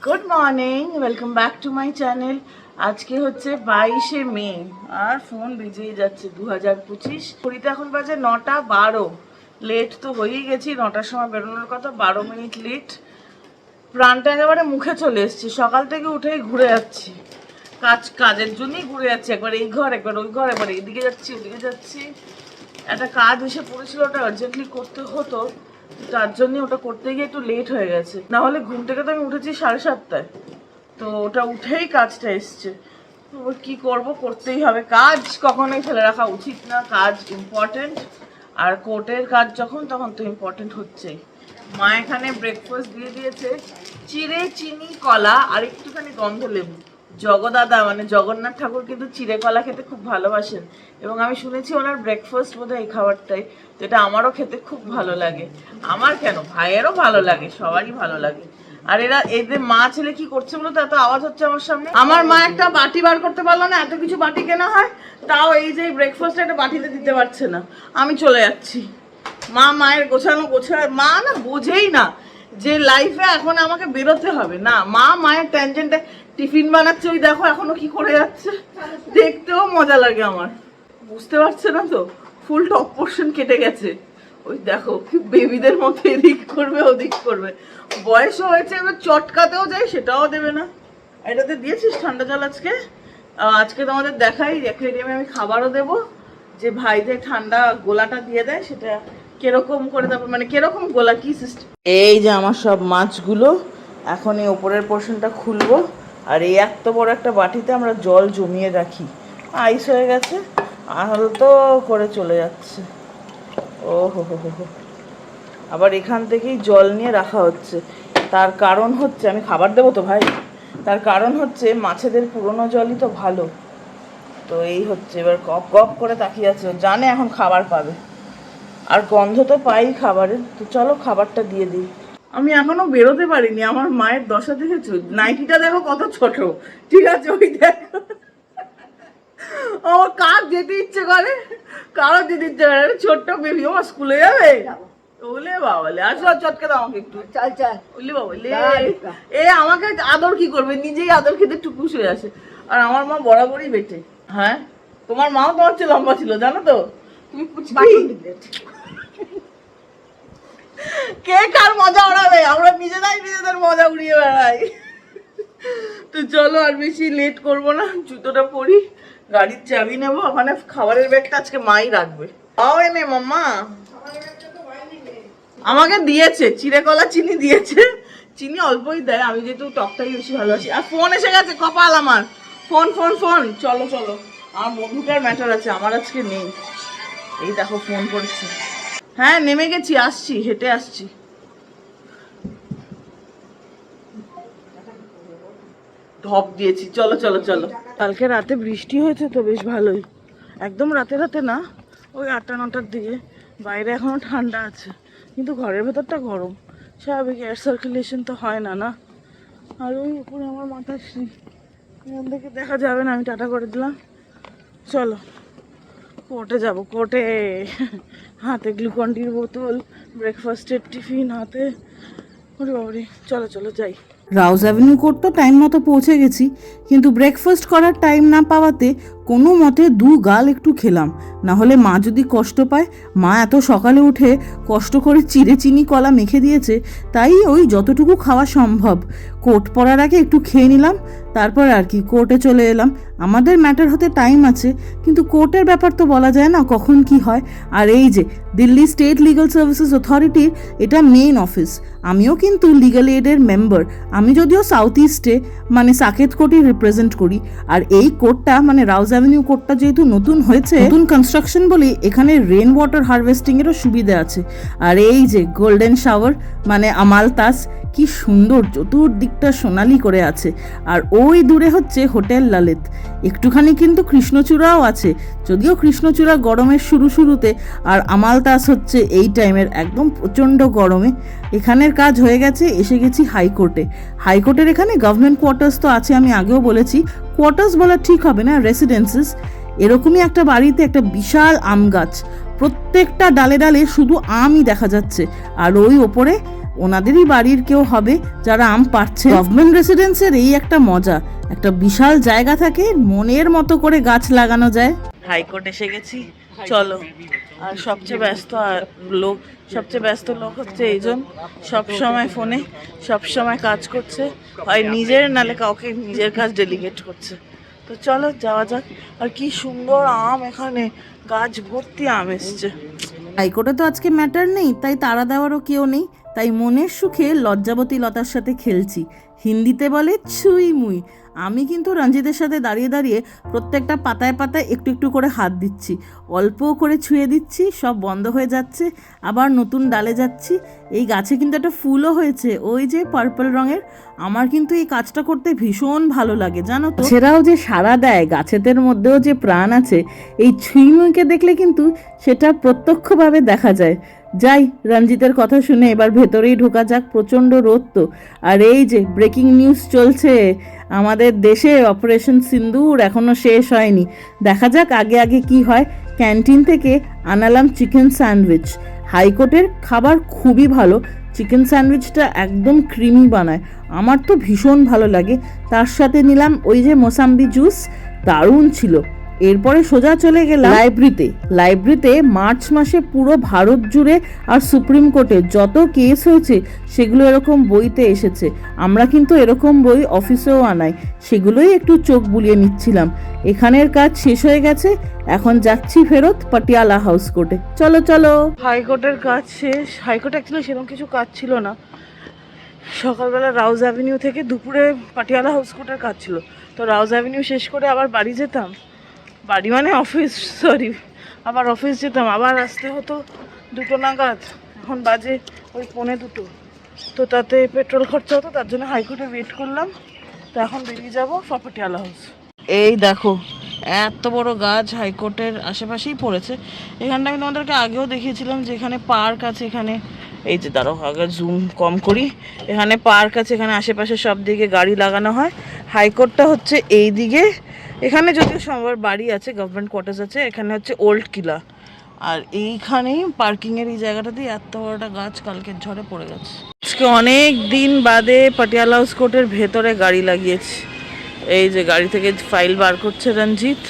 Good morning, welcome back to my channel. আজকে হচ্ছে 22শে মে আর phone বেজেই যাচ্ছে 2025। ঘড়িতে এখন বাজে 9:12। লেট তো হয়েই গেছি, 9টার সময় বেরোনোর কথা, 12 মিনিট লেট। প্রাণটা একেবারে মুখে চলে এসেছি, সকাল থেকে উঠেই ঘুরে যাচ্ছি, কাজের জন্যই ঘুরে যাচ্ছি, একবার এই ঘর একবার ওই ঘর, একবার এইদিকে যাচ্ছি ওদিকে যাচ্ছি। একটা কাজ এসে পড়েছিল, ওটা আর্জেন্টলি করতে হতো, তার জন্য ওটা করতে গিয়ে একটু লেট হয়ে গেছে। না হলে ঘুম থেকে তো আমি উঠেছি 7:30, তো ওটা উঠেই কাজটা এসছে। কি করব, করতেই হবে। কাজ কখনোই ফেলে রাখা উচিত না, কাজ ইম্পর্টেন্ট। আর কোর্টের কাজ যখন, তখন তো ইম্পর্টেন্ট হচ্ছেই। মা এখানে ব্রেকফাস্ট দিয়ে দিয়েছে, চিড়ে চিনি কলা আর একটুখানি গন্ধ লেবু। জগদাদা মানে জগন্নাথ ঠাকুর কিন্তু চিড়ে কলা খেতে খুব ভালোবাসেন, এবং আমি শুনেছি ওনার ব্রেকফাস্ট বোধহয় এই খাবারটাই। তো এটা আমারও খেতে খুব ভালো লাগে। আমার কেন, ভাইয়েরও ভালো লাগে, সবারই ভালো লাগে। আর এদের মা ছেলে কি করছে বলো তো, এত আওয়াজ হচ্ছে আমার সামনে। আমার মা একটা বাটি বার করতে পারলো না, এত কিছু বাটি কেনা হয়, তাও এই যে ব্রেকফাস্ট একটা বাটিতে দিতে পারছে না। আমি চলে যাচ্ছি। মায়ের গোছানো মা না বোঝেই না যে লাইফে এখন আমাকে বেরোতে হবে না। মায়ের ট্যানজেন্টে টিফিন বানাচ্ছে, ওই দেখো এখনো কি করে যাচ্ছে, দেখতেও মজা লাগে আমার। বুঝতে পারছে না তো, ফুল টপ পোর্শন কেটে গেছে। ওই দেখো কি বেবিদের মতো এদিক করবে ওদিক করবে, বয়সও হয়েছে, এবার চটকাতেও যায়, সেটাও দেবে না। এটাতে দিয়েছিস ঠান্ডা জল আজকে তোমাদের দেখাই, অ্যাকুয়ারিয়ামে আমি খাবারও দেবো, যে ভাইদের ঠান্ডা গোলাটা দিয়ে দেয়, সেটা কিরকম করে, তারপর মানে কিরকম গোলা কি সিস্টেম। এই যে আমার সব মাছগুলো, এখন এই ওপরের পোর্শনটা খুলবো, আর এই এত বড় একটা বাটিতে আমরা জল জমিয়ে রাখি, আইস হয়ে গেছে, আলতো করে চলে যাচ্ছে। ও হো, আবার এখান থেকেই জল নিয়ে রাখা হচ্ছে। তার কারণ হচ্ছে, আমি খাবার দেবো তো ভাই, তার কারণ হচ্ছে মাছেদের পুরনো জলই তো ভালো। তো এই হচ্ছে, এবার গপ গপ করে তাকিয়ে আছে, জানে এখন খাবার পাবে, আর গন্ধ তো পাই খাবারের। তো চলো খাবারটা দিয়ে দিই। আমি এখনো বেরোতে পারিনি, আমার মায়ের দশা দেখেছো, নাইটিটা দেখো কত ছোট, ঠিক আছে, ওই দেখো আমার কার যেতে ইচ্ছে করে, কারো যেতে ইচ্ছে করে, ছোট্ট বেবি আমার স্কুলে যাবে, ওলে বাবালে আসো, চটকে দাও আমাকে একটু, ওলে বাবালে। এ আমাকে আদর কি করবে, নিজেই আদর খেতে টুকুস হয়ে আসে। আর আমার মা বরাবরই বেটে। হ্যাঁ, তোমার মাও তোমার চেয়ে লম্বা ছিল, জানো তো তুমি। কে কার মজা উড়াবে, আমরা নিজেদের মজা উড়িয়ে বেড়াই। তো চলো আর বেশি লেট করবো না, জুতোটা পরি, গাড়ির চাবি নেবো। ওখানে খাবারের ব্যাগটা আজকে মাই রাখবে। আও এনে মাম্মা, আমাকে দিয়েছে চিড়ে কলা, চিনি দিয়েছে, চিনি অল্পই দেয়, আমি যেহেতু টকটাই বেশি ভালোবাসি। আর ফোন এসে গেছে, কপাল আমার, ফোন। চলো আমার বন্ধুটার ম্যাটার আছে, আমার আজকে নেই। এই দেখো ফোন করেছি। হ্যাঁ নেমে গেছি, আসছি, হেঁটে আসছি। ঢপ দিয়েছি, চলো। কালকে রাতে বৃষ্টি হয়েছে তো বেশ ভালোই, একদম রাতে না, ওই 8টা-9টার দিকে। বাইরে এখনো ঠান্ডা আছে, কিন্তু ঘরের ভেতরটা গরম, স্বাভাবিক এয়ার সার্কুলেশন তো হয় না। আর ওই উপরে আমার মাথা শ্রী, এখান থেকে দেখা যাবে না, আমি টাটা করে দিলাম। চলো কোর্টে যাবো, কোর্টে হাতে গ্লুকন-ডির বোতল, ব্রেকফাস্টের টিফিন হাতে, ওরে বাবারে, চলো যাই। রাউজ অ্যাভিনিউ কোর্ট তো টাইম মতো পৌঁছে গেছি, কিন্তু ব্রেকফাস্ট করার টাইম না পাওয়াতে কোনো মতে গাল একটু খেলাম, না হলে মা যদি কষ্ট পায়। মা এত সকালে উঠে কষ্ট করে চিড়ে চিনি কলা মেখে দিয়েছে, তাই ওই যতটুকু খাওয়া সম্ভব কোর্ট পড়ার আগে একটু খেয়ে নিলাম। তারপর আর কি কোর্টে চলে এলাম। আমাদের ম্যাটার হতে টাইম আছে, কিন্তু কোর্টের ব্যাপার তো বলা যায় না কখন কি হয়। আর এই যে দিল্লি স্টেট লিগাল সার্ভিসেস অথরিটির এটা মেইন অফিস, আমিও কিন্তু লিগাল এডের মেম্বার। আমি যদিও সাউথ ইস্টে মানে সাকেত কোর্টই রিপ্রেজেন্ট করি, আর এই কোর্টটা মানে রাউজ অ্যাভিনিউ কোর্টটা যেহেতু নতুন হয়েছে, নতুন কনস্ট্রাকশন বলে এখানে রেন ওয়াটার হারভেস্টিং এরও সুবিধা আছে। আর এই যে গোল্ডেন শাওয়ার মানে আমালতাস, কি সুন্দর, চতুর্দিকটা সোনালি করে আছে। আর ওই দূরে হচ্ছে হোটেল ললিত, একটুখানি কিন্তু কৃষ্ণচূড়াও আছে, যদিও কৃষ্ণচূড়া গরমের শুরুতে, আর আমালতাস হচ্ছে এই টাইমের একদম প্রচণ্ড গরমে। এখানের কাজ হয়ে গেছে, এসে গেছি হাইকোর্টের এখানে গভর্নমেন্ট কোয়ার্টার্স তো আছে, আমি আগেও বলেছি, কোয়ার্টার্স বলা ঠিক হবে না, রেসিডেন্সেস। এরকমই একটা বাড়িতে একটা বিশাল আম গাছ, প্রত্যেকটা ডালে শুধু আমই দেখা যাচ্ছে। আর ওই ওপরে ওনাদেরই বাড়ির কেউ হবে যারা আম পাচ্ছে। গভর্নমেন্ট রেসিডেন্সের এই একটা মজা, একটা বিশাল জায়গা থাকে, মনের মতো করে গাছ লাগানো যায়। হাইকোর্ট এসে গেছি, চলো। আর সবচেয়ে ব্যস্ত লোক হচ্ছে এইজন, সব সময় ফোনে, সব সময় কাজ করছে, হয় নিজের নালে কাউকে নিজের কাজ ডেলিগেট করছে। তো চলো যাওয়া যাক। আর কি সুন্দর আম, এখানে গাছ ভর্তি আম এসছে। হাইকোর্টে তো আজকে ম্যাটার নেই, তাই তাড়া দেওয়ারও কেউ নেই, তাই মনের সুখে লজ্জাবতী লতার সাথে খেলছি। হিন্দিতে বলে ছুঁই মুই। আমি কিন্তু রঞ্জিতের সাথে দাঁড়িয়ে দাঁড়িয়ে প্রত্যেকটা পাতায় পাতায় একটু একটু করে হাত দিচ্ছি, অল্প করে ছুঁয়ে দিচ্ছি, সব বন্ধ হয়ে যাচ্ছে, আবার নতুন ডালে যাচ্ছি। এই গাছে কিন্তু একটা ফুলও হয়েছে, ওই যে পার্পল রঙের। আমার কিন্তু এই কাজটা করতে ভীষণ ভালো লাগে, জানো তো। সেরাও যে সাড়া দেয়, গাছেদের মধ্যেও যে প্রাণ আছে, এই ছুঁইমুইকে দেখলে কিন্তু সেটা প্রত্যক্ষভাবে দেখা যায়। যাই, রঞ্জিতের কথা শুনে এবার ভেতরেই ঢোকা যাক, প্রচণ্ড রোদ তো। আর এই যে ব্রেকিং নিউজ চলছে, আমাদের দেশে অপারেশন সিন্দুর এখনো শেষ হয়নি। দেখা যাক আগে আগে কি হয়। ক্যান্টিন থেকে আনালাম চিকেন স্যান্ডউইচ। হাইকোর্টের খাবার খুবই ভালো, চিকেন স্যান্ডউইচটা একদম ক্রিমি বানায়, আমার তো ভীষণ ভালো লাগে। তার সাথে নিলাম ওই যে মোসাম্বি জুস, দারুণ ছিল। এরপরে সোজা চলে গেলাম লাইব্রেরিতে মার্চ মাসে পুরো ভারত জুড়ে আর সুপ্রিম কোর্টে যত কেস হয়েছে সেগুলো এরকম বইতে এসেছে। আমরা কিন্তু এরকম বই অফিসেও আনাই, সেগুলোই একটু চোখ বুলিয়ে নিচ্ছিলাম। এখানের কাজ শেষ হয়ে গেছে, এখন যাচ্ছি ফেরত পাটিয়ালা হাউস কোর্টে। চলো চলো। হাইকোর্টের কাজ শেষ। হাইকোর্টে অ্যাকচুয়ালি সেরকম কিছু কাজ ছিল না, সকালবেলা রাউজ অ্যাভিনিউ থেকে দুপুরে পাটিয়ালা হাউস কোর্টের কাজ ছিল। তো রাউজ অ্যাভিনিউ শেষ করে আবার বাড়ি যেতাম, বাড়ি মানে অফিস, আবার অফিস যেতাম, আবার আসতে হতো 2টো নাগাদ। এখন বাজে ওই 1:45। তো তাতে পেট্রোল খরচা হতো, তার জন্য হাইকোর্টে ওয়েট করলাম। তো এখন বেরিয়ে যাবো ফর পাটিয়ালা হাউস। এই দেখো এত বড় গাছ হাইকোর্টের আশেপাশেই পড়েছে। এখানটা আমি তোমাদেরকে আগেও দেখিয়েছিলাম যে এখানে পার্ক আছে। এখানে এই যে দাঁড়াও, আগে জুম কম করি। এখানে পার্ক আছে, এখানে আশেপাশে সব দিকে গাড়ি লাগানো হয়। হাইকোর্টটা হচ্ছে এই দিকে। এখানে যদিও সবার বাড়ি আছে, গভর্নমেন্ট কোয়ার্টার্স আছে। এখানে হচ্ছে ওল্ড কিলা, আর এইখানেই পার্কিংয়ের এই জায়গাটাতেই এত বড়টা গাছ কালকের ঝড়ে পড়ে গেছে। আজকে অনেক দিন বাদে পাটিয়ালা হাউস কোর্টের ভেতরে গাড়ি লাগিয়েছে। এই যে গাড়ি থেকে ফাইল বার করছে রঞ্জিত।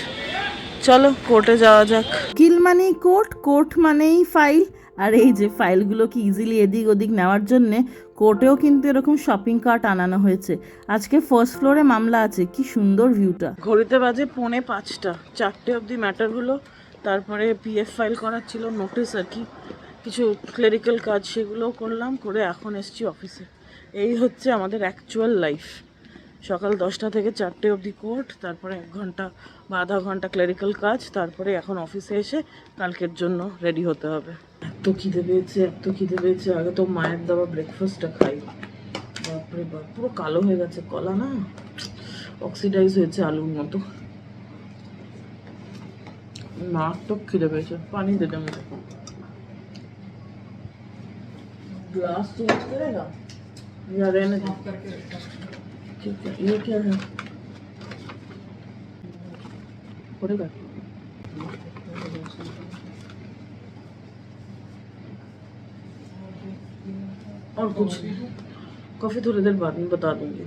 চলো কোর্টে যাওয়া যাক। কিল মানেই কোর্ট, কোর্ট মানেই ফাইল। আর এই যে ফাইলগুলোকে ইজিলি এদিক ওদিক নেওয়ার জন্যে কোর্টেও কিন্তু এরকম শপিং কার্ট আনানো হয়েছে। আজকে ফার্স্ট ফ্লোরে মামলা আছে, কি সুন্দর ভিউটা। ঘড়িতে বাজে 4:45, 4টে অবধি ম্যাটার হলো। তারপরে পিএফ ফাইল করার ছিল, নোটিস আর কি, কিছু ক্লেরিক্যাল কাজ, সেগুলোও করলাম, করে এখন এসছি অফিসে। এই হচ্ছে আমাদের অ্যাকচুয়াল লাইফ। সকাল 10টা থেকে 4টে অবধি কোর্ট, তারপরে 1 ঘন্টা বা আধা ঘন্টা ক্লেরিক্যাল কাজ, তারপরে এখন অফিসে এসে কালকের জন্য রেডি হতে হবে। এত খিদে পেয়েছে। আগে তো মায়ের দেওয়া ব্রেকফাস্টটা খাই। বাপরে বাপ, পুরো কালো হয়ে গেছে কলা, না অক্সিডাইজ হয়েছে আলুর মতো। মারাত্মক খিদে পেয়েছে, পানি দেবে মুখে। ग्लास चेंज करेगा या रहने दो? ठीक है, ये क्या है? पड़ेगा? और कुछ कॉफी थोड़ी देर बाद में बता दूंगी।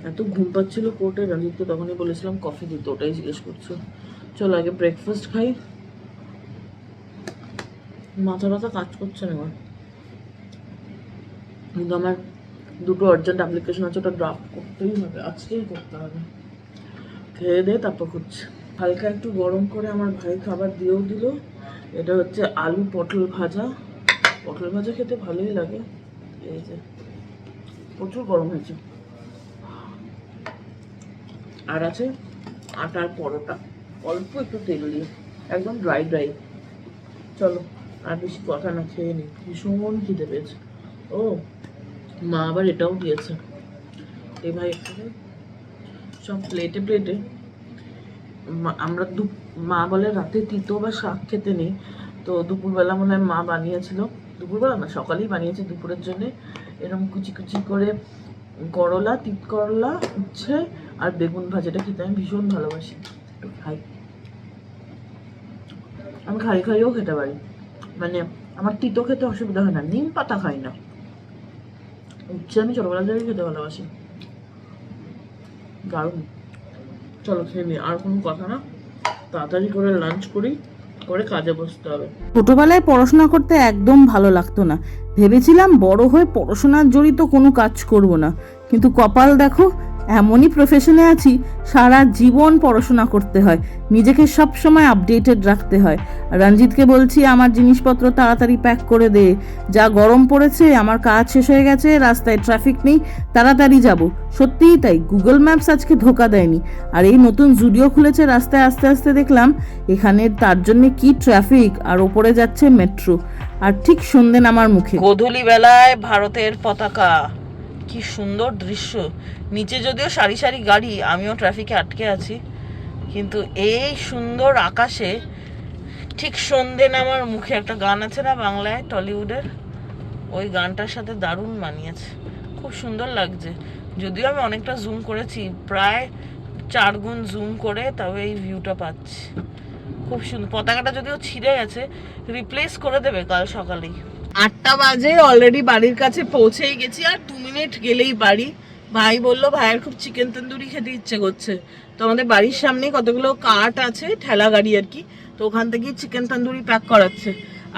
এত ঘুম পাচ্ছিল কোর্টে, রঞ্জিতকে তখনই বলেছিলাম কফি দিতে, ওটাই জিজ্ঞেস করছো। চলো আগে ব্রেকফাস্ট খাই, মাথা ব্যথা কাজ করছে না আমার। কিন্তু আমার 2টো আর্জেন্ট অ্যাপ্লিকেশন আছে, ওটা ড্রাফট করতেই হবে, আজকেই করতে হবে। খেয়ে দিয়ে তারপর করছি। হালকা একটু গরম করে আমার ভাই খাবার দিয়েও দিল। এটা হচ্ছে আলু পটল ভাজা। পটল ভাজা খেতে ভালোই লাগে। এই যে প্রচুর গরম হয়েছে। আর আছে আটার পরোটা, অল্প একটু তেল দিয়ে, একদম ড্রাই। চলো আর বেশি কথা না, খেয়ে নিই, ভীষণ খিদে পেয়েছে। ও মা আবার এটাও দিয়েছে। এই ভাই সব প্লেটে আমরা মা বলে রাতে তিতো বা শাক খেতে নেই। তো দুপুরবেলা মনে হয় মা বানিয়েছিল, দুপুরবেলা না সকালেই বানিয়েছে দুপুরের জন্য। এরকম কুচি করে করলা, তিত করলা, উচ্ছে আর বেগুন ভাজাটা খেতে আমি ভীষণ ভালোবাসি, একটু খাই। আমি খাইও খেতে পারি, মানে আমার তিতো খেতে অসুবিধা হয় না। নিম পাতা খাই না, উচ্ছে আমি ছোটবেলা থেকে খেতে ভালোবাসি, দারুণ। চলো খেয়ে নি, আর কোনো কথা না, তাড়াতাড়ি করে লাঞ্চ করি, করে কাজে বসতে হবে। ছোটবেলায় পড়াশোনা করতে একদম ভালো লাগতো না, ভেবেছিলাম বড় হয়ে পড়াশোনার জড়িত কোনো কাজ করব না, কিন্তু কপাল দেখো এমনই প্রফেশনে আছি সারা জীবন পড়াশোনা করতে হয়, নিজেকে সব সময় আপডেটেড রাখতে হয়। আর রঞ্জিতকে বলছি আমার জিনিসপত্র তাড়াতাড়ি প্যাক করে দে, যা গরম পড়েছে, আমার কাজ শেষ হয়ে গেছে, রাস্তায় ট্রাফিক নেই, তাড়াতাড়ি যাব। সত্যিই তাই, গুগল ম্যাপস আজকে ধোকা দেয়নি। আর এই নতুন জুডিও খুলেছে রাস্তায়, আস্তে আস্তে দেখলাম এখানে তার জন্য কি ট্রাফিক, আর ওপরে যাচ্ছে মেট্রো, আর ঠিক সন্ধ্যে নামার মুখে। গোধূলি বেলায় ভারতের পতাকা, কি সুন্দর দৃশ্য। নিচে যদিও সারি সারি গাড়ি, আমিও ট্রাফিকে আটকে আছি, কিন্তু এই সুন্দর আকাশে ঠিক সন্ধ্যে নামার মুখে, একটা গান আছে না বাংলায় টলিউডের, ওই গানটার সাথে দারুণ মানিয়েছে, খুব সুন্দর লাগছে। যদিও আমি অনেকটা জুম করেছি, প্রায় 4 গুণ জুম করে, তবে এই ভিউটা পাচ্ছি, খুব সুন্দর। পতাকাটা যদিও ছিঁড়ে গেছে, রিপ্লেস করে দেবে কাল সকালেই। 8টা বাজে, অলরেডি বাড়ির কাছে পৌঁছেই গেছি, আর 2 মিনিট গেলেই বাড়ি। ভাই বললো ভাইয়ের খুব চিকেন তন্দুরি খেতে ইচ্ছে করছে, তো আমাদের বাড়ির সামনে কতগুলো কার্ট আছে, ঠেলা গাড়ি আর কি, তো ওখান থেকেই চিকেন তন্দুরি প্যাক করাচ্ছে।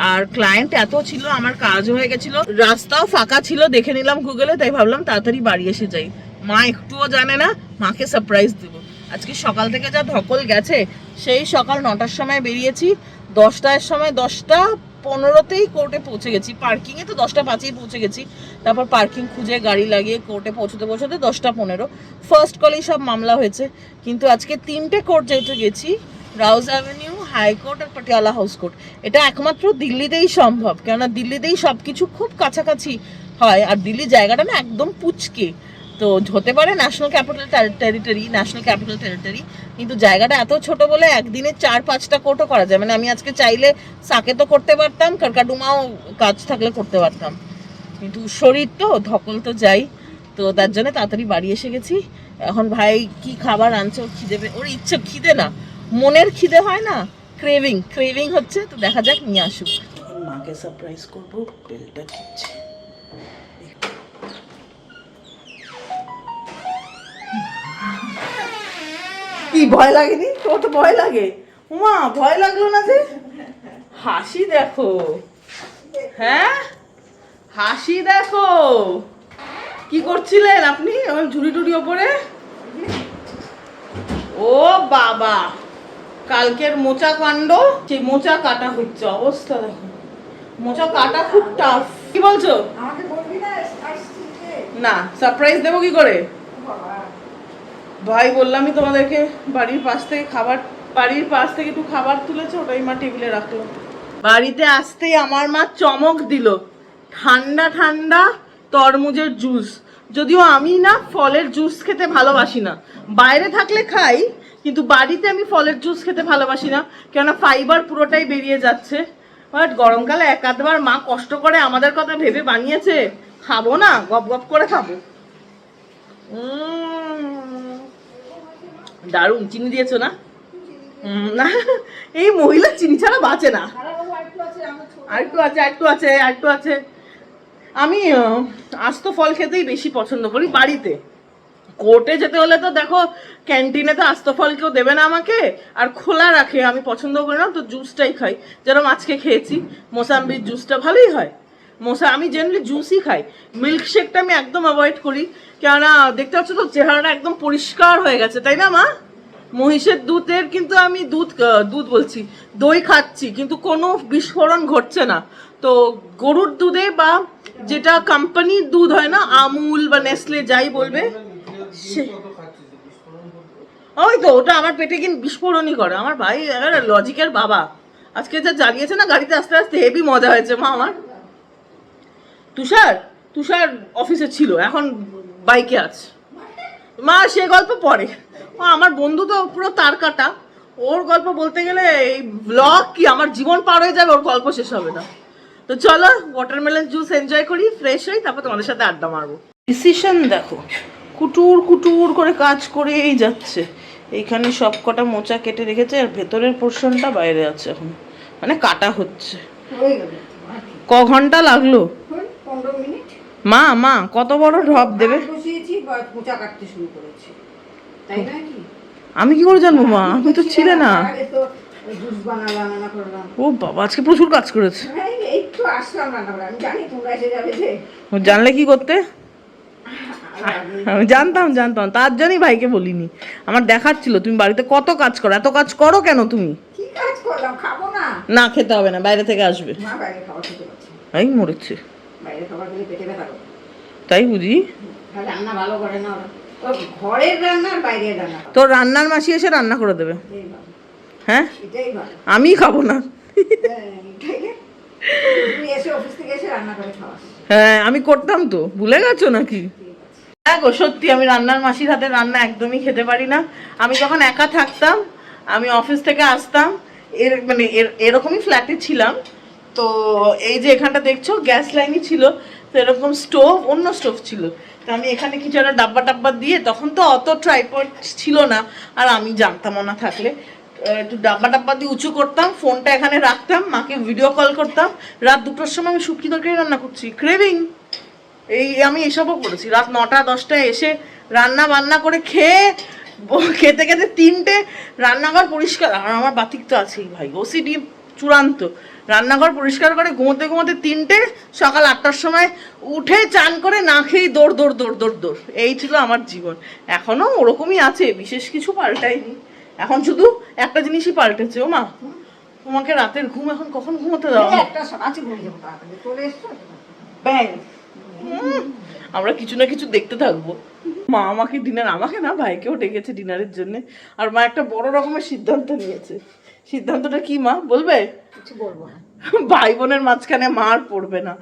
আর ক্লায়েন্ট এত ছিল, আমার কাজ হয়ে গেছিল, রাস্তাও ফাঁকা ছিল, দেখে নিলাম গুগলে, তাই ভাবলাম তাড়াতাড়ি বাড়ি এসে যাই। মা একটুও জানে না, মাকে সারপ্রাইজ দেবো। আজকে সকাল থেকে যা ধকল গেছে, সেই সকাল 9টার সময় বেরিয়েছি, 10টার সময় 10টা 15তেই কোর্টে পৌঁছে গেছি, পার্কিংয়ে তো 10টা 5-এই পৌঁছে গেছি, তারপর পার্কিং খুঁজে গাড়ি লাগিয়ে কোর্টে পৌঁছতে 10টা 15। ফার্স্ট কলেই সব মামলা হয়েছে, কিন্তু আজকে 3টে কোর্ট যেহেতু গেছি, রাউজ অ্যাভিনিউ, হাইকোর্ট আর পাটিয়ালা হাউস কোর্ট, এটা একমাত্র দিল্লিতেই সম্ভব, কেননা দিল্লিতেই সব কিছু খুব কাছাকাছি হয়, আর দিল্লি জায়গাটা না একদম পুচকে, তো হতে পারে ন্যাশনাল ক্যাপিটাল টেরিটরি, কিন্তু জায়গাটা এত ছোট বলে একদিনে 4-5টা কোর্টও করা যায়। মানে আমি আজকে চাইলে সাকে তো করতে পারতাম, কারকাডুমাও কাজ থাকলে করতে পারতাম, কিন্তু শরীর তো ধকল তো যাই, তো তার জন্য তাড়াতাড়ি বাড়ি এসে গেছি। এখন ভাই কি খাবার আনছে, ওর খিদে, ওর ইচ্ছে, খিদে না মনের খিদে হয় না, ক্রেভিং হচ্ছে, তো দেখা যাক নিয়ে আসুক। মাকে সারপ্রাইজ করবো, বেলটা টিপছে। কি ভয় লাগেনি? তোর তো ভয় লাগে। উমা, ভয় লাগলো না যে? হাসি দেখো, হ্যাঁ হাসি দেখো। কি করছিলেন আপনি ঝুড়ি টুড়ি ওপরে? ও বাবা, কালকের মোচা কাণ্ড, সেই মোচা কাটা হচ্ছে, অবস্থা দেখো, মোচা কাটা খুব টাফ। কি বলছো? না, সারপ্রাইজ দেবো কি করে? ভাই বললামই তোমাদেরকে, বাড়ির পাশ থেকে একটু খাবার তুলেছে, ওটাই মা টেবিলে রাখলো। বাড়িতে আসতেই আমার মা চমক দিল, ঠান্ডা ঠান্ডা তরমুজের জুস। যদিও আমি না ফলের জুস খেতে ভালোবাসি না, বাইরে থাকলে খাই, কিন্তু বাড়িতে আমি ফলের জুস খেতে ভালোবাসি না, কেননা ফাইবার পুরোটাই বেরিয়ে যাচ্ছে। বাট গরমকালে 1-2বার মা কষ্ট করে আমাদের কথা ভেবে বানিয়েছে, খাবো না, গপ গপ করে খাবো। দারুণ। চিনি দিয়েছো না? না, এই মহিলা চিনি ছাড়া বাঁচে না। আরেকটু আছে। আমি আস্ত ফল খেতেই বেশি পছন্দ করি বাড়িতে। কোর্টে যেতে হলে তো দেখো, ক্যান্টিনে তো আস্ত ফল কেউ দেবে না আমাকে, আর খোলা রাখে, আমি পছন্দ করি না, তো জুসটাই খাই। যেরকম আজকে খেয়েছি, মোসাম্বির জুসটা ভালোই হয়। আমি জেনারেলি জুসই খাই, মিল্কশেকটা আমি একদম অ্যাভয়েড করি, কেননা দেখতে পাচ্ছ তো চেহারাটা একদম পরিষ্কার হয়ে গেছে, তাই না মা? মহিষের দুধের কিন্তু আমি দুধ বলছি, দই খাচ্ছি, কিন্তু কোনো বিস্ফোরণ ঘটছে না। তো গরুর দুধে বা যেটা কোম্পানির দুধ হয় না, আমুল বা নেসলে যাই বলবে, ওই তো ওটা আমার পেটে কিন্তু বিস্ফোরণই করে। আমার ভাই লজিকের বাবা, আজকে যা জ্বালিয়েছে না গাড়িতে আসতে আসতে, হেভি মজা হয়েছে মা আমার। তুষার অফিসে ছিল, এখন বাইকে আছে। মা সে গল্প পরে, আমার বন্ধু তো পুরো তার কাটা, ওর গল্প বলতে গেলে এই ব্লগ কি আমার জীবন পার হয়ে যাবে, ওর গল্প শেষ হবে না। তো চলো ওয়াটারমেলন জুস এনজয় করি, ফ্রেশ হই, তারপর তোমাদের সাথে আড্ডা মারবো। ডিসিশন দেখো, কুটুর করে কাজ করেই যাচ্ছে। এইখানে সব কটা মোচা কেটে রেখেছে, আর ভেতরের পোর্শনটা বাইরে আছে, এখন মানে কাটা হচ্ছে। ক ঘন্টা লাগলো? মা মা কত বড় ঢপ দেবে? বসিয়েছি মোচা কাটতে শুরু করেছি, তাই না কি? আমি কি করে জানবো মা, আমি তো ছিলে না। জুস বানালাম, রান্না করলাম। ও বাবা, আজকে প্রচুর কাজ করেছে। এই তো আসলাম রান্না করে, আমি জানি তোমরা এসে যাবে যে। ও জানলে কি করতে? আমি জানতাম তার জন্যই ভাইকে বলিনি। আমার দেখার ছিল তুমি বাড়িতে কত কাজ করো, এত কাজ করো কেন তুমি? কি কাজ করলাম? খাবো না? না খেতে হবে না, বাইরে থেকে আসবে। মা বাইরে খাবার খেতে পারছে, এই মরেছে। বাইরে খাবার খেলে পেটে ব্যথা করে। তাই বুঝি? রান্না ভালো করে না ওরা, ঘরের রান্না আর বাইরের রান্না। তোর রান্নার মাসি এসে রান্না করে দেবে। হ্যাঁ, এটাই ভালো। আমি খাবো না। তুমি এসে অফিস থেকে এসে রান্না করে খাওয়াস। হ্যাঁ আমি করতাম তো, ভুলে গেছো নাকি? হ্যাঁ গো, সত্যি আমি রান্নার মাসির হাতে রান্না একদমই খেতে পারি না। আমি যখন একা থাকতাম, আমি অফিস থেকে আসতাম, এরকমই ফ্ল্যাটে ছিলাম তো। এই যে এখানটা দেখছো গ্যাস লাইনই ছিল, তো এরকম স্টোভ, অন্য স্টোভ ছিল। তো আমি এখানে কিছু একটা ডাব্বা টাব্বা দিয়ে, তখন তো অত ট্রাইপড ছিল না, আর আমি জানতামও না থাকলে, একটু ডাব্বা টাব্বা দিয়ে উঁচু করতাম, ফোনটা এখানে রাখতাম, মাকে ভিডিও কল করতাম। রাত 2টার সময় আমি শুটকি তরকারি রান্না করছি, ক্রেভিং। আমি এসবও করেছি। রাত 9টা 10টায় এসে রান্না বান্না করে খেতে খেতে 3টে, রান্নাঘর পরিষ্কার। আর আমার বাতিক তো আছেই ভাই, ওসিডি চূড়ান্ত। রান্নাঘর পরিষ্কার করে ঘুমোতে ঘুমোতে 3টে, সকাল 8টার সময় উঠে চান করে না খেয়েই দৌড় দৌড় দৌড় দৌড় দৌড়। এই ছিল আমার জীবন। এখনো ওরকমই আছে, বিশেষ কিছু পাল্টায়নি। এখন শুধু একটা জিনিসই পাল্টেছে। ও মা, তোমাকে রাতের ঘুম এখন কখন ঘুমোতে দাও? ব্যাং, আমরা কিছু না কিছু দেখতে থাকবো। মা আমাকে আমাকে না, ভাইকেও ডেকেছে ডিনারের জন্য। আর মা একটা বড় রকমের সিদ্ধান্ত নিয়েছে। সিদ্ধান্তটা কি মা বলবে? কিছু বলবো না। ভাই বোনের মাঝখানে মা আর পড়বে না।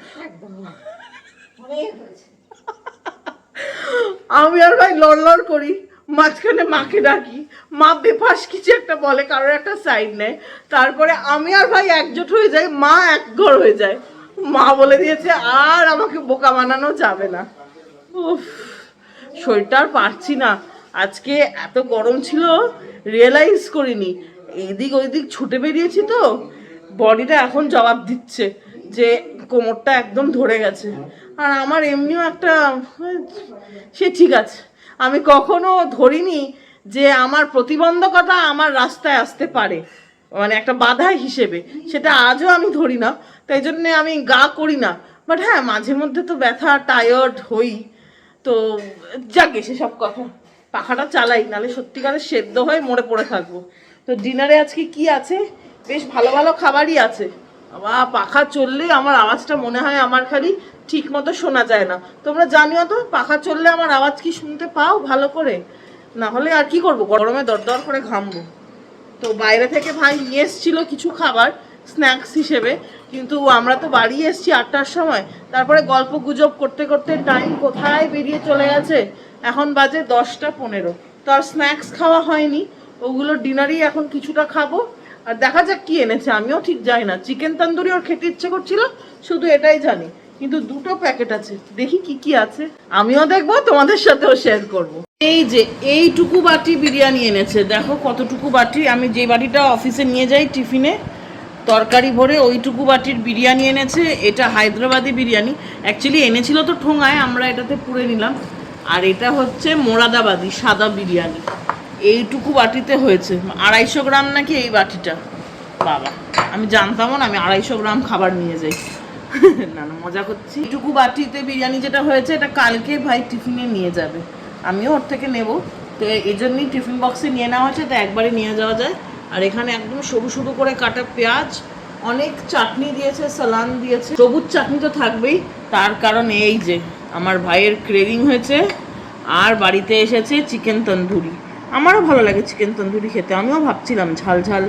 আমি আর ভাই লড় করি, মাঝখানে মাকে ডাকি, মা বেফাস কিছু একটা বলে, কারোর একটা সাইড নেয়। তারপরে আমি আর ভাই একজোট হয়ে যাই, মা এক ঘর হয়ে যায়। মা বলে দিয়েছে আর আমাকে বোকা বানানো যাবে না। উফ, শরীরটা আর পারছি না। আজকে এত গরম ছিল, রিয়েলাইজ করিনি। এইদিক ওইদিক ছুটে বেরিয়েছি তো, বডিটা এখন জবাব দিচ্ছে যে কোমরটা একদম ধরে গেছে। আর আমার এমনিও একটা, সে ঠিক আছে, আমি কখনো ধরিনি যে আমার প্রতিবন্ধকতা আমার রাস্তায় আসতে পারে, মানে একটা বাধা হিসেবে। সেটা আজও আমি ধরি না, তাই জন্যে আমি গা করি না। বাট হ্যাঁ, মাঝে মধ্যে তো ব্যথা, টায়ার্ড হই। তো যাকে সেসব কথা, পাখাটা চালাই, নাহলে সত্যিকারের সেদ্ধ হয়ে মরে পড়ে থাকবো। তো ডিনারে আজকে কি আছে? বেশ ভালো ভালো খাবারই আছে। বাবা, পাখা চললে আমার আওয়াজটা মনে হয় আমার খালি ঠিক মতো শোনা যায় না। তোমরা জানিও তো, পাখা চললে আমার আওয়াজ কি শুনতে পাও ভালো করে? না হলে আর কি করবো, গরমে দরদর করে ঘামবো। তো বাইরে থেকে ভাই নিয়ে এসেছিল কিছু খাবার স্ন্যাক্স হিসেবে, কিন্তু আমরা তো বাড়ি এসেছি 8টার সময়। তারপরে গল্প গুজব করতে করতে টাইম কোথায় বেরিয়ে চলে গেছে, এখন বাজে 10টা 15। তো আর স্ন্যাক্স খাওয়া হয়নি, ওগুলো ডিনারই এখন কিছুটা খাবো। আর দেখা যাক কি এনেছে, আমিও ঠিক জানি না। চিকেন তন্দুরি ওর খেতে ইচ্ছে করছিল, শুধু এটাই জানি। কিন্তু 2টো প্যাকেট আছে, দেখি কি কি আছে, আমিও দেখবো, তোমাদের সাথেও শেয়ার করব। এই যে এইটুকু বাটি বিরিয়ানি এনেছে, দেখো কতটুকু বাটি। আমি যে বাটিটা অফিসে নিয়ে যাই টিফিনে তরকারি ভরে, ওইটুকু বাটির বিরিয়ানি এনেছে। এটা হায়দ্রাবাদি বিরিয়ানি, অ্যাকচুয়ালি এনেছিল তো ঠোঙায়, আমরা এটাতে পুড়ে নিলাম। আর এটা হচ্ছে মোরাদাবাদি সাদা বিরিয়ানি, এইটুকু বাটিতে হয়েছে। 250 গ্রাম নাকি এই বাটিটা। বাবা, আমি জানতামও না আমি 250 গ্রাম খাবার নিয়ে যাই। না না, মজা করছি। এইটুকু বাটিতে বিরিয়ানি যেটা হয়েছে, এটা কালকে ভাই টিফিনে নিয়ে যাবে, আমিও ওর থেকে নেব। তো এই জন্যই টিফিন বক্সে নিয়ে নেওয়া হচ্ছে, তো একবারে নিয়ে যাওয়া যায়। আর এখানে একদম সরু সরু করে কাটা পেঁয়াজ, অনেক চাটনি দিয়েছে, সালান দিয়েছে। সবুজ চাটনি তো থাকবেই, তার কারণ এই যে আমার ভাইয়ের ক্রেভিং হয়েছে। আর বাড়িতে এসেছে চিকেন তন্দুরি। আমারও ভালো লাগে চিকেন তন্দুরি খেতে, আমিও ভাবছিলাম ঝাল ঝাল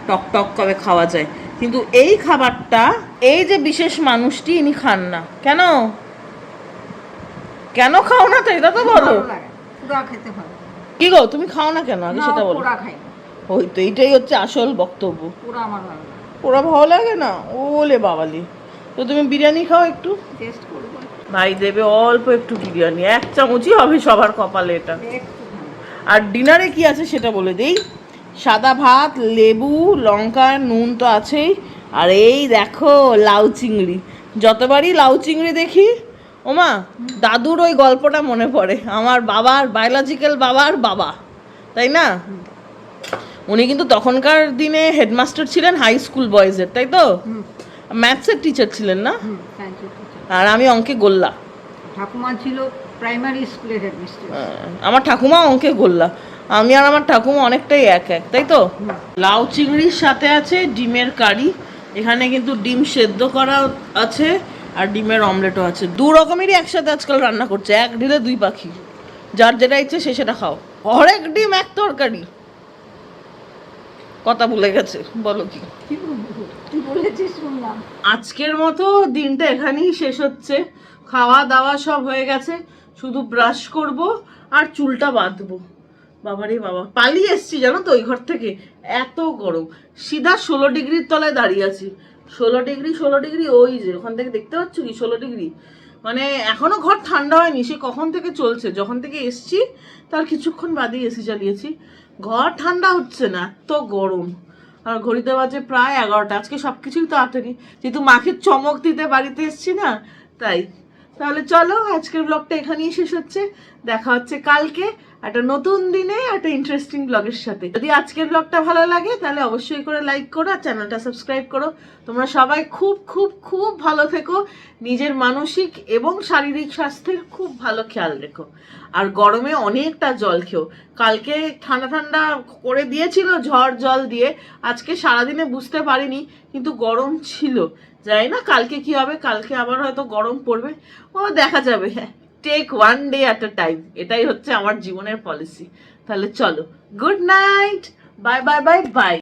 টক টক কবে খাওয়া যায়। কিন্তু এই খাবারটা, এই যে বিশেষ মানুষটি, ইনি খান না। কেন কেন খাও না তো, এটা তো বলো। কি গো, তুমি খাও না কেন আগে সেটা বলো। ওই তো, এইটাই হচ্ছে আসল বক্তব্য। পোড়া ভালো লাগে না, ওলে বাবালি। তো তুমি বিরিয়ানি খাও একটু, ভাই দেবে অল্প একটু বিরিয়ানি, 1 চামচই হবে সবার কপালে এটা। আর ডিনারে কি আছে সেটা বলে দেই। সাদা ভাত, লেবু, লঙ্কা, নুন তো আছেই। আর এই দেখো লাউ চিংড়ি। যতবারই লাউ চিংড়ি দেখি ওমা দাদুর ওই গল্পটা মনে পড়ে, আমার বাবার বায়োলজিক্যাল বাবার বাবা, তাই না? উনি কিন্তু তখনকার দিনে হেডমাস্টার ছিলেন হাই স্কুল বয়েজের, তাই তো? ম্যাথসের টিচার ছিলেন না? আর আমি অঙ্কে গোল্লা। ঠাকুমা ছিল প্রাইমারি স্কুলের হেডমিস্ট্রেস। আমার ঠাকুমা অঙ্কে গোল্লা। আমি আর আমার ঠাকুমা অনেকটাই এক এক, তাই তো? লাউ চিংড়ির সাথে আছে ডিমের কারি, এখানে কিন্তু ডিম সেদ্ধ করা আছে আর ডিমের অমলেটও আছে। দু রকমেরই একসাথে আজকাল রান্না করছে, এক ঢিলে দুই পাখি, যার যেটা ইচ্ছে সে সেটা খাও। হরেক ডিম এক তরকারি, কথা ভুলে গেছে, বলো কি? কি বলেছিস শুনলাম। আজকের মতো দিনটা এখানেই শেষ হচ্ছে, খাওয়া দাওয়া সব হয়ে গেছে, শুধু ব্রাশ করব আর চুলটা বাঁধবো। বাবারে বাবা, পালিয়ে এসছি জানো তো ওই ঘর থেকে, এত গরম। সিধা 16 ডিগ্রির তলায় দাঁড়িয়ে আছি। 16 ডিগ্রি ওই যে ওখান থেকে দেখতে পাচ্ছ কি 16 ডিগ্রি, মানে এখনো ঘর ঠান্ডা হয়নি, সে কখন থেকে চলছে, যখন থেকে এসছি তার কিছুক্ষণ বাদেই এসি চালিয়েছি, ঘর ঠান্ডা হচ্ছে না, এত গরম। আর ঘড়িতে বাজে প্রায় 11টা। আজকে সবকিছুই তাড়াতাড়ি, যেহেতু মাকে চমক দিতে বাড়িতে এসছি না, তাই। তাহলে চলো আজকের ব্লগটা এখানেই শেষ হচ্ছে, দেখা হচ্ছে কালকে একটা নতুন দিনে একটা ইন্টারেস্টিং ব্লগের সাথে। যদি আজকের ব্লগটা ভালো লাগে তাহলে অবশ্যই করে লাইক করো আর চ্যানেলটা সাবস্ক্রাইব করো। তোমরা সবাই খুব খুব খুব ভালো থেকো, নিজের মানসিক এবং শারীরিক স্বাস্থ্যের খুব ভালো খেয়াল রেখো। আর গরমে অনেকটা জল খেও, কালকে ঠান্ডা ঠান্ডা করে দিয়েছিল ঝড় জল দিয়ে, আজকে সারাদিনে বুঝতে পারিনি কিন্তু গরম ছিল। জানি না কালকে কি হবে, কালকে আবার হয়তো গরম পড়বে, ও দেখা যাবে। হ্যাঁ, take one day at a time, এটাই হচ্ছে আমার জীবনের পলিসি। তাহলে চলো, good night, bye bye bye by.